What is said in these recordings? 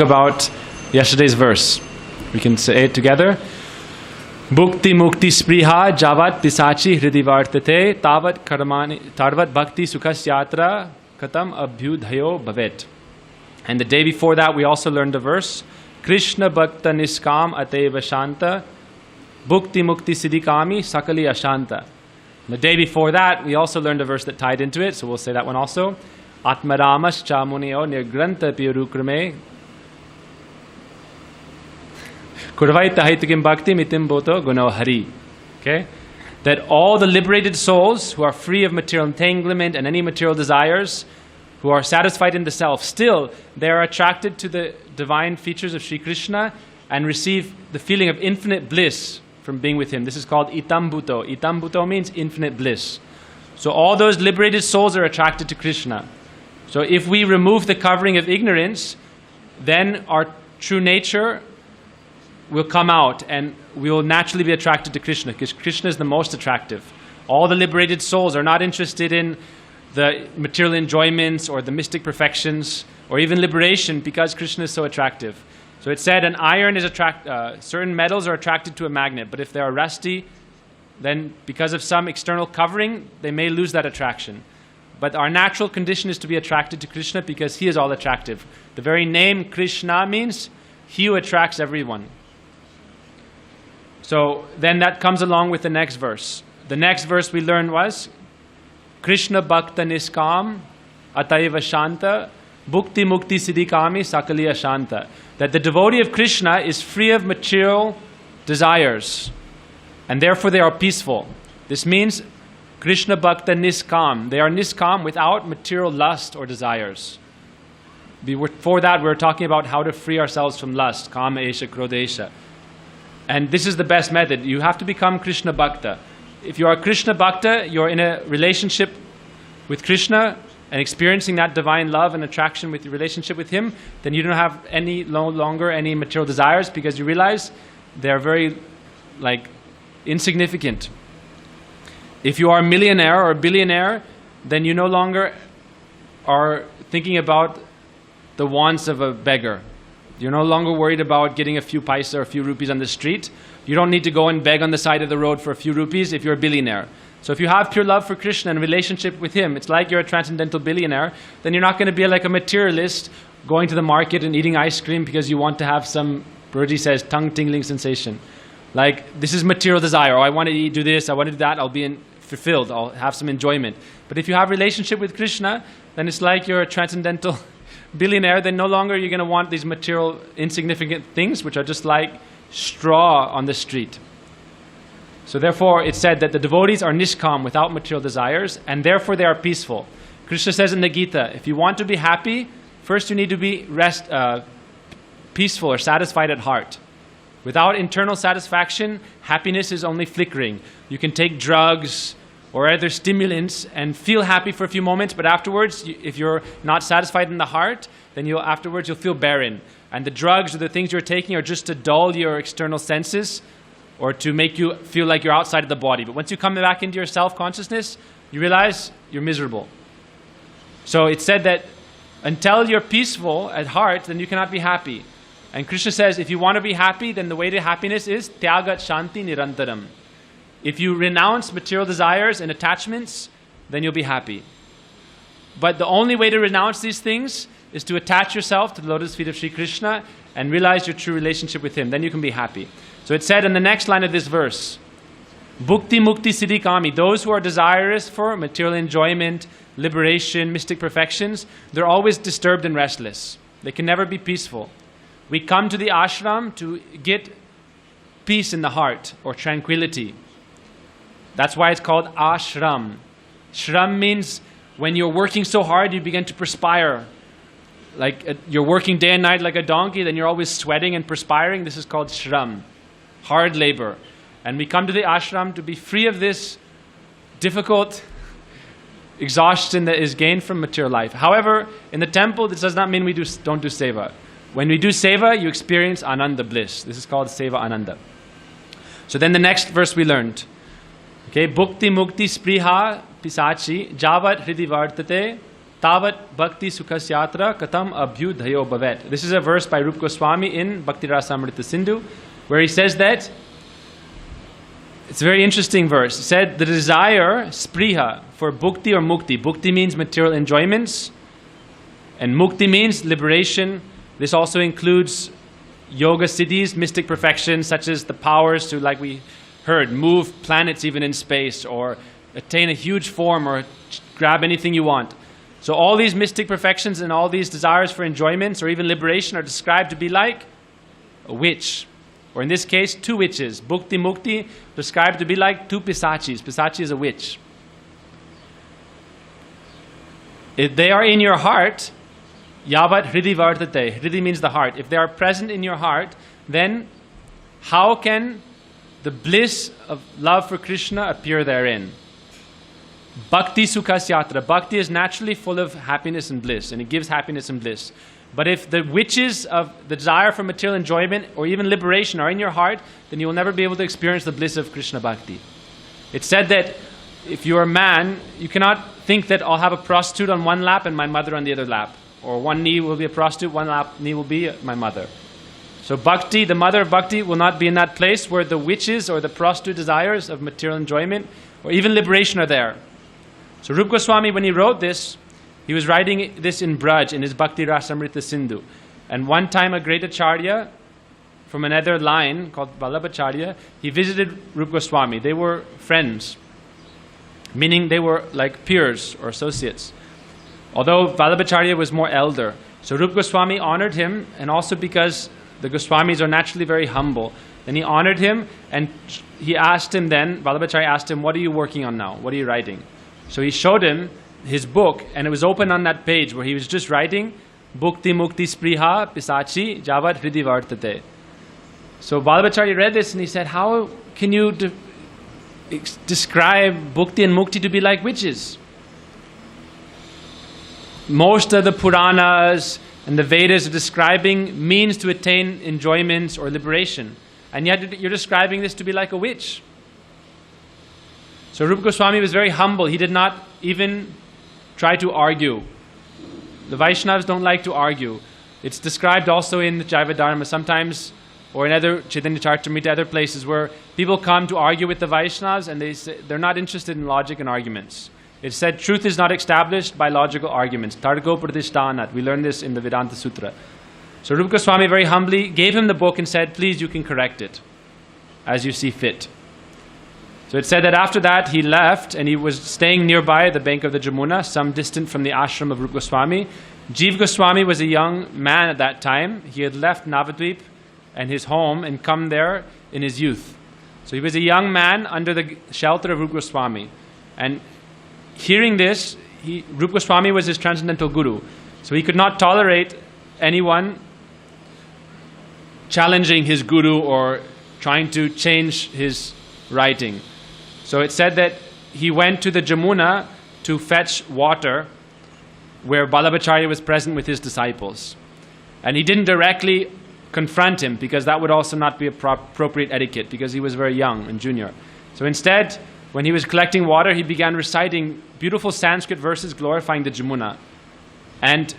about yesterday's verse. We can say it together. Bhukti mukti spriha javat pisachi hridivartate tavat karmani tarvat bhakti sukhasyatra katam abhyudhayo bhavet. And the day before that we also learned the verse Krishna bhakta niskam ateva shanta bhukti mukti siddhikami sakali ashanta. The day before that we also learned a verse that tied into it, so we'll say that one also. Atmaramas chamuneo nirgranta pirukrame kurvaita haitikim bhakti mitim boto guno hari. Okay? That all the liberated souls who are free of material entanglement and any material desires, who are satisfied in the self, still they are attracted to the divine features of Sri Krishna and receive the feeling of infinite bliss from being with him. This is called itambuto. Itambuto means infinite bliss. So all those liberated souls are attracted to Krishna. So if we remove the covering of ignorance, then our true nature will come out and we will naturally be attracted to Krishna, because Krishna is the most attractive. All the liberated souls are not interested in the material enjoyments or the mystic perfections or even liberation, because Krishna is so attractive. So it said an iron is certain metals are attracted to a magnet, but if they are rusty, then because of some external covering, they may lose that attraction. But our natural condition is to be attracted to Krishna because he is all attractive. The very name Krishna means he who attracts everyone. So then that comes along with the next verse. The next verse we learned was Krishna bhakta niskam ataiva shanta bhukti mukti siddhikami sakaliya shanta. That the devotee of Krishna is free of material desires and therefore they are peaceful. This means Krishna bhakta niskam. They are niskam without material lust or desires. Before that we were talking about how to free ourselves from lust, kama esha, krodesha. And this is the best method. You have to become Krishna bhakta. If you are Krishna bhakta, you're in a relationship with Krishna and experiencing that divine love and attraction with your relationship with him, then you don't have no longer any material desires, because you realize they're very insignificant. If you are a millionaire or a billionaire, then you no longer are thinking about the wants of a beggar. You're no longer worried about getting a few paisa or a few rupees on the street. You don't need to go and beg on the side of the road for a few rupees if you're a billionaire. So if you have pure love for Krishna and relationship with him, it's like you're a transcendental billionaire, then you're not going to be like a materialist going to the market and eating ice cream because you want to have some, Guruji says, tongue-tingling sensation. Like, this is material desire. Oh, I want to do this, I want to do that, I'll be fulfilled, I'll have some enjoyment. But if you have relationship with Krishna, then it's like you're a transcendental billionaire. Then no longer you're going to want these material insignificant things which are just like straw on the street. So therefore it said that the devotees are nishkam, without material desires, and therefore they are peaceful. Krishna says in the Gita, if you want to be happy, first you need to be peaceful or satisfied at heart. Without internal satisfaction, happiness is only flickering. You can take drugs or other stimulants and feel happy for a few moments, but afterwards, if you're not satisfied in the heart, then afterwards you'll feel barren. And the drugs or the things you're taking are just to dull your external senses or to make you feel like you're outside of the body. But once you come back into your self-consciousness, you realize you're miserable. So it said that until you're peaceful at heart, then you cannot be happy. And Krishna says, if you want to be happy, then the way to happiness is tyagat shanti nirantaram. If you renounce material desires and attachments, then you'll be happy. But the only way to renounce these things is to attach yourself to the lotus feet of Sri Krishna and realize your true relationship with him. Then you can be happy. So it said in the next line of this verse, Bhukti mukti siddhikami, those who are desirous for material enjoyment, liberation, mystic perfections, they're always disturbed and restless. They can never be peaceful. We come to the ashram to get peace in the heart or tranquility. That's why it's called ashram. Shram means when you're working so hard, you begin to perspire. Like you're working day and night like a donkey, then you're always sweating and perspiring. This is called shram, hard labor. And we come to the ashram to be free of this difficult exhaustion that is gained from material life. However, in the temple, this does not mean we don't do seva. When we do seva, you experience ananda bliss. This is called seva ananda. So then the next verse we learned. Okay, bhukti mukti spriha pisachi javat hridi vartate tavat bhakti sukhasyatra katam abhyudhayo bhavet. This is a verse by Rupa Goswami in Bhakti Rasamrita Sindhu, where he says that, it's a very interesting verse. He said, the desire, spriha, for bhukti or mukti. Bhukti means material enjoyments, and mukti means liberation. This also includes yoga siddhis, mystic perfection, such as the powers to, like we heard, move planets even in space, or attain a huge form, or grab anything you want. So all these mystic perfections and all these desires for enjoyments or even liberation are described to be like a witch. Or in this case, two witches. Bhukti Mukti described to be like two pisachis. Pisachi is a witch. If they are in your heart, yavat hridi vartate. Hridi means the heart. If they are present in your heart, then how can the bliss of love for Krishna appear therein? Bhakti sukhasyatra. Bhakti is naturally full of happiness and bliss, and it gives happiness and bliss. But if the witches of the desire for material enjoyment or even liberation are in your heart, then you will never be able to experience the bliss of Krishna Bhakti. It's said that if you are a man, you cannot think that I'll have a prostitute on one lap and my mother on the other lap. Or one knee will be a prostitute, one knee will be my mother. So Bhakti, the mother of Bhakti, will not be in that place where the witches or the prostitute desires of material enjoyment or even liberation are there. So Rupa Goswami, when he wrote this, he was writing this in Braj, in his Bhakti Rasamrita Sindhu. And one time a great acharya from another line called Vallabhacharya, he visited Rupa Goswami. They were friends, meaning they were like peers or associates. Although Vallabhacharya was more elder. So Rupa Goswami honored him, and also because the Goswamis are naturally very humble. Then he honored him, and he asked him then, Vallabhacharya asked him, what are you working on now? What are you writing? So he showed him his book, and it was open on that page where he was just writing Bhukti Mukti Spriha Pisachi Javat Hridi Vartate. So Vallabhacharya read this and he said, how can you describe Bhukti and Mukti to be like witches? Most of the Puranas and the Vedas are describing means to attain enjoyments or liberation. And yet you're describing this to be like a witch. So Rupa Goswami was very humble. He did not even try to argue. The Vaishnavas don't like to argue. It's described also in the Jaiva Dharma sometimes, or in other Chaitanya Charitamrita, other places where people come to argue with the Vaishnavas and they say they're not interested in logic and arguments. It's said truth is not established by logical arguments. Tarko pratishtanat. We learned this in the Vedanta Sutra. So Rupa Goswami very humbly gave him the book and said, please, you can correct it as you see fit. So it said that after that he left, and he was staying nearby the bank of the Jamuna, some distant from the ashram of Rupa Goswami. Jiva Goswami was a young man at that time. He had left Navadvip and his home and come there in his youth. So he was a young man under the shelter of Rupa Goswami. And hearing this, Rupa Goswami was his transcendental guru. So he could not tolerate anyone challenging his guru or trying to change his writing. So it said that he went to the Jamuna to fetch water where Vallabhacharya was present with his disciples. And he didn't directly confront him because that would also not be appropriate etiquette because he was very young and junior. So instead, when he was collecting water, he began reciting beautiful Sanskrit verses glorifying the Jamuna. And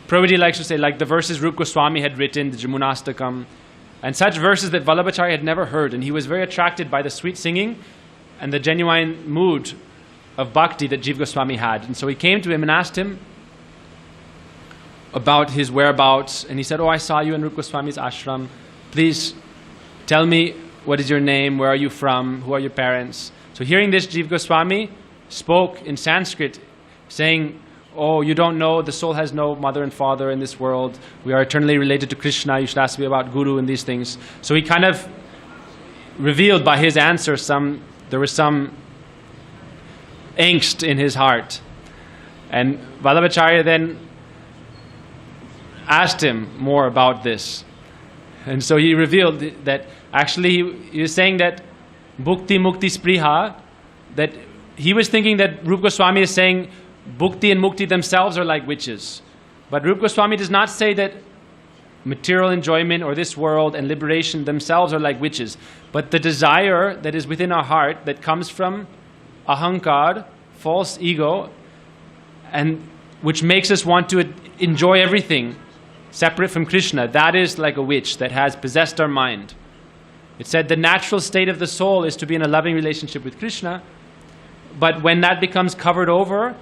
Prabhuji likes to say, like the verses Rupa Goswami had written, the Jamunastakam, and such verses that Vallabhacharya had never heard. And he was very attracted by the sweet singing and the genuine mood of bhakti that Jiva Goswami had. And so he came to him and asked him about his whereabouts. And he said, oh, I saw you in Rupa Goswami's ashram. Please tell me, what is your name? Where are you from? Who are your parents? So hearing this, Jiva Goswami spoke in Sanskrit, saying, oh, you don't know, the soul has no mother and father in this world. We are eternally related to Krishna. You should ask me about Guru and these things. So he kind of revealed by his answer there was some angst in his heart. And Vallabhacharya then asked him more about this. And so he revealed that actually he was saying that Bhukti Mukti Spriha, that he was thinking that Rupa Goswami is saying Bhukti and Mukti themselves are like witches. But Rupa Goswami does not say that material enjoyment or this world and liberation themselves are like witches. But the desire that is within our heart that comes from ahankar, false ego, and which makes us want to enjoy everything separate from Krishna, that is like a witch that has possessed our mind. It said the natural state of the soul is to be in a loving relationship with Krishna, but when that becomes covered over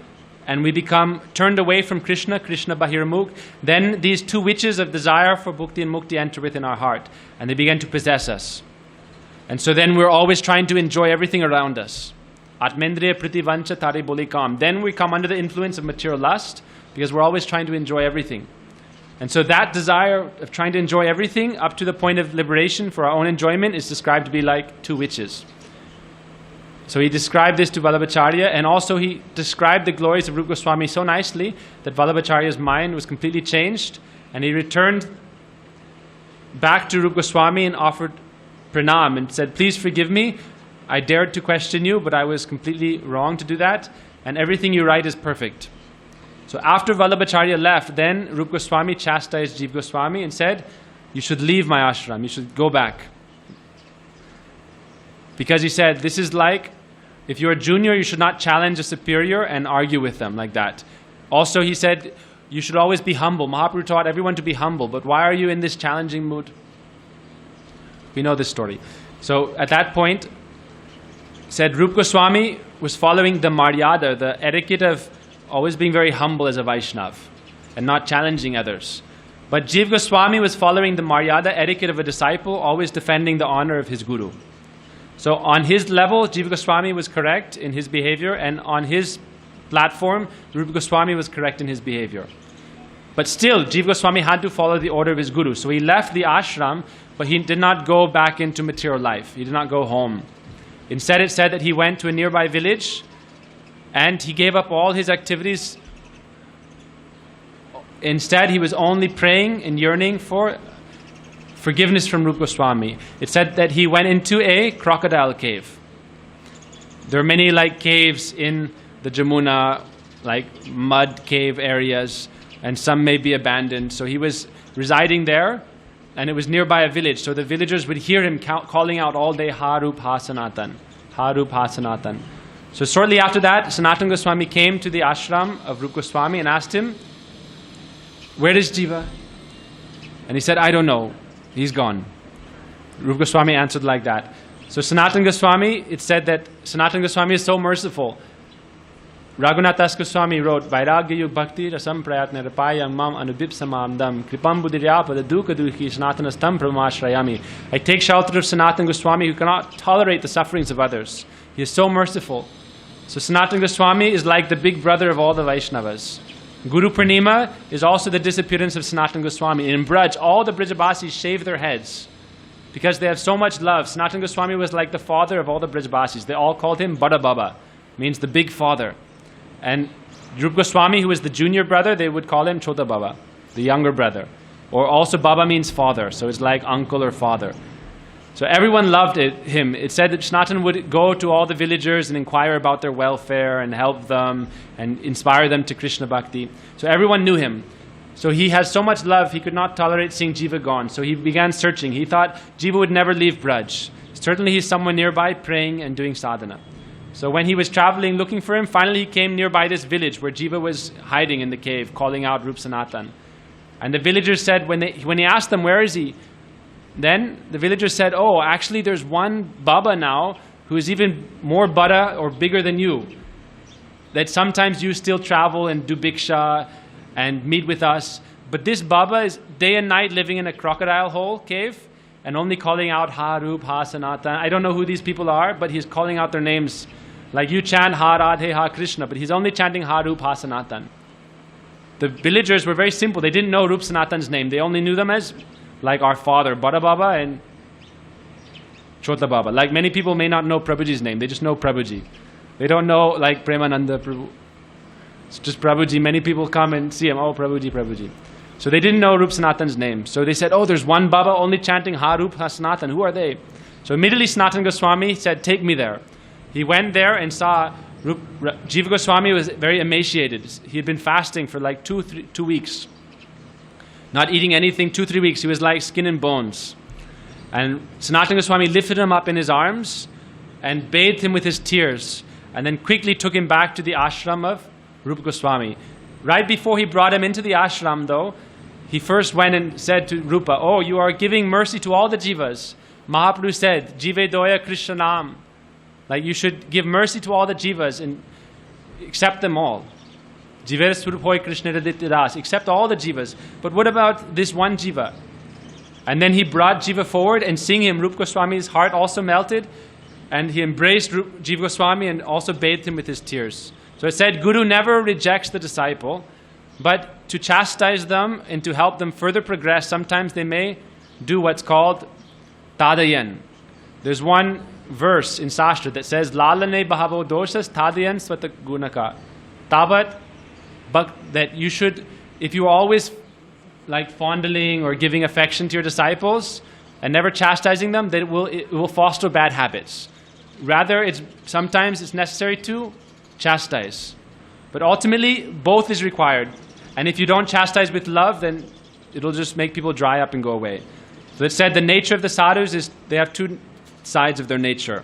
and we become turned away from Krishna, Krishna Bahiramukh, then these two witches of desire for bhukti and mukti enter within our heart and they begin to possess us. And so then we're always trying to enjoy everything around us. Atmendriya pritivancha tare bolikam. Then we come under the influence of material lust because we're always trying to enjoy everything. And so that desire of trying to enjoy everything up to the point of liberation for our own enjoyment is described to be like two witches. So he described this to Vallabhacharya, and also he described the glories of Rupa Goswami so nicely that Vallabhacharya's mind was completely changed, and he returned back to Rupa Goswami and offered pranam and said, please forgive me, I dared to question you, but I was completely wrong to do that, and everything you write is perfect. So after Vallabhacharya left, then Rupa Goswami chastised Jiva Goswami and said, you should leave my ashram, you should go back. Because he said, this is like, if you're a junior, you should not challenge a superior and argue with them like that. Also, he said, you should always be humble. Mahaprabhu taught everyone to be humble, but why are you in this challenging mood? We know this story. So at that point, said Rupa Goswami was following the maryada, the etiquette of always being very humble as a Vaishnav and not challenging others. But Jiva Goswami was following the maryada etiquette of a disciple, always defending the honor of his guru. So on his level, Jiva Goswami was correct in his behavior, and on his platform, Rupa Goswami was correct in his behavior. But still, Jiva Goswami had to follow the order of his guru. So he left the ashram, but he did not go back into material life. He did not go home. Instead, it said that he went to a nearby village and he gave up all his activities. Instead, he was only praying and yearning for forgiveness from Rupa Goswami. It said that he went into a crocodile cave. There are many like caves in the Jamuna, like mud cave areas, and some may be abandoned. So he was residing there, and it was nearby a village. So the villagers would hear him calling out all day, Harup Hasanatan, Harup Hasanatan. So shortly after that, Sanatana Goswami came to the ashram of Rupa Goswami and asked him, where is Jiva? And he said, I don't know. He's gone. Rupa Goswami answered like that. So Sanatana Goswami, it said that Sanatana Goswami is so merciful. Raghunath Das Goswami wrote, Vairagya yug bhakti rasam prayatna rapayam mam anubip samamdam kripam buddhiryapada dukkha dukhi sanatana stam brahmashrayami. I take shelter of Sanatana Goswami who cannot tolerate the sufferings of others. He is so merciful. So Sanatana Goswami is like the big brother of all the Vaishnavas. Guru Purnima is also the disappearance of Sanatana Goswami. In Braj, all the Brajbasis shave their heads because they have so much love. Sanatana Goswami was like the father of all the Brajbasis. They all called him Bada Baba, means the big father. And Rupa Goswami, who was the junior brother, they would call him Chota Baba, the younger brother. Or also Baba means father, so it's like uncle or father. So everyone loved him. It said that Sanatana would go to all the villagers and inquire about their welfare and help them and inspire them to Krishna Bhakti. So everyone knew him. So he has so much love, he could not tolerate seeing Jiva gone. So he began searching. He thought Jiva would never leave Braj. Certainly he's somewhere nearby praying and doing sadhana. So when he was traveling looking for him, finally he came nearby this village where Jiva was hiding in the cave, calling out Rup Sanatan. And the villagers said, when he asked them, where is he? Then the villagers said, oh, actually there's one Baba now who is even more Bada or bigger than you. That sometimes you still travel and do bhiksha and meet with us. But this Baba is day and night living in a crocodile hole cave and only calling out Ha Rup, Ha Sanatan. I don't know who these people are, but he's calling out their names. Like you chant Ha Radhe, Ha Krishna, but he's only chanting Ha Rup, Ha Sanatan. The villagers were very simple. They didn't know Rup Sanatan's name. They only knew them as like our father, Bada Baba and Chota Baba. Like many people may not know Prabhuji's name. They just know Prabhuji. They don't know like Premananda Prabhu. It's just Prabhuji. Many people come and see him. Oh, Prabhuji, Prabhuji. So they didn't know Rup Sanatan's name. So they said, oh, there's one Baba only chanting Ha Rup, Ha Sanatan. Who are they? So immediately Sanatana Goswami said, take me there. He went there and saw Jiva Goswami was very emaciated. He had been fasting for like 2 weeks. Not eating anything, 2-3 weeks. He was like skin and bones. And Sanatana Goswami lifted him up in his arms and bathed him with his tears. And then quickly took him back to the ashram of Rupa Goswami. Right before he brought him into the ashram though, he first went and said to Rupa, "Oh, you are giving mercy to all the jivas." Mahaprabhu said, "Jive doya Krishnanam." Like you should give mercy to all the jivas and accept them all. Jiver Suruphoy Krishna Radityadas, accept all the jivas. But what about this one jiva? And then he brought Jiva forward, and seeing him, Rupa Goswami's heart also melted, and he embraced Jiva Goswami and also bathed him with his tears. So it said, Guru never rejects the disciple, but to chastise them and to help them further progress, sometimes they may do what's called tadayan. There's one verse in Sastra that says, Lalane bahavo doshas tadayan svata gunaka. Tabat, but that you should, if you are always like fondling or giving affection to your disciples and never chastising them, that it will foster bad habits. Rather, sometimes it's necessary to chastise. But ultimately, both is required. And if you don't chastise with love, then it'll just make people dry up and go away. So it said the nature of the sadhus is they have two sides of their nature.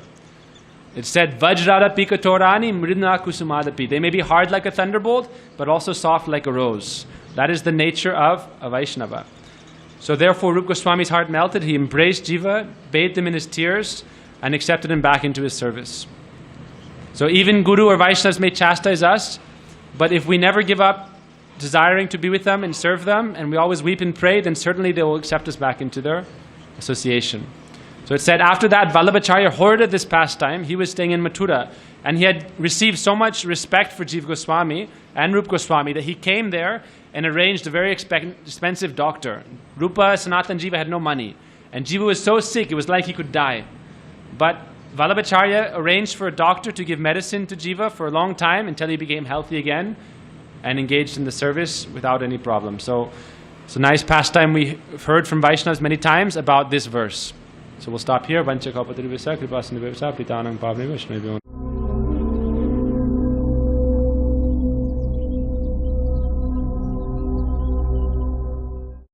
It said, Vajrada pikatorani mridna kusumadapi. They may be hard like a thunderbolt, but also soft like a rose. That is the nature of a Vaishnava. So therefore, Rupa Goswami's heart melted. He embraced Jiva, bathed him in his tears, and accepted him back into his service. So even Guru or Vaishnavas may chastise us, but if we never give up desiring to be with them and serve them, and we always weep and pray, then certainly they will accept us back into their association. So it said, after that, Vallabhacharya hoarded this pastime. He was staying in Mathura, and he had received so much respect for Jiva Goswami and Rupa Goswami that he came there and arranged a very expensive doctor. Rupa, Sanatan Jiva had no money, and Jiva was so sick, it was like he could die. But Vallabhacharya arranged for a doctor to give medicine to Jiva for a long time until he became healthy again and engaged in the service without any problem. So it's a nice pastime we've heard from Vaishnavas many times about this verse. So we'll stop here.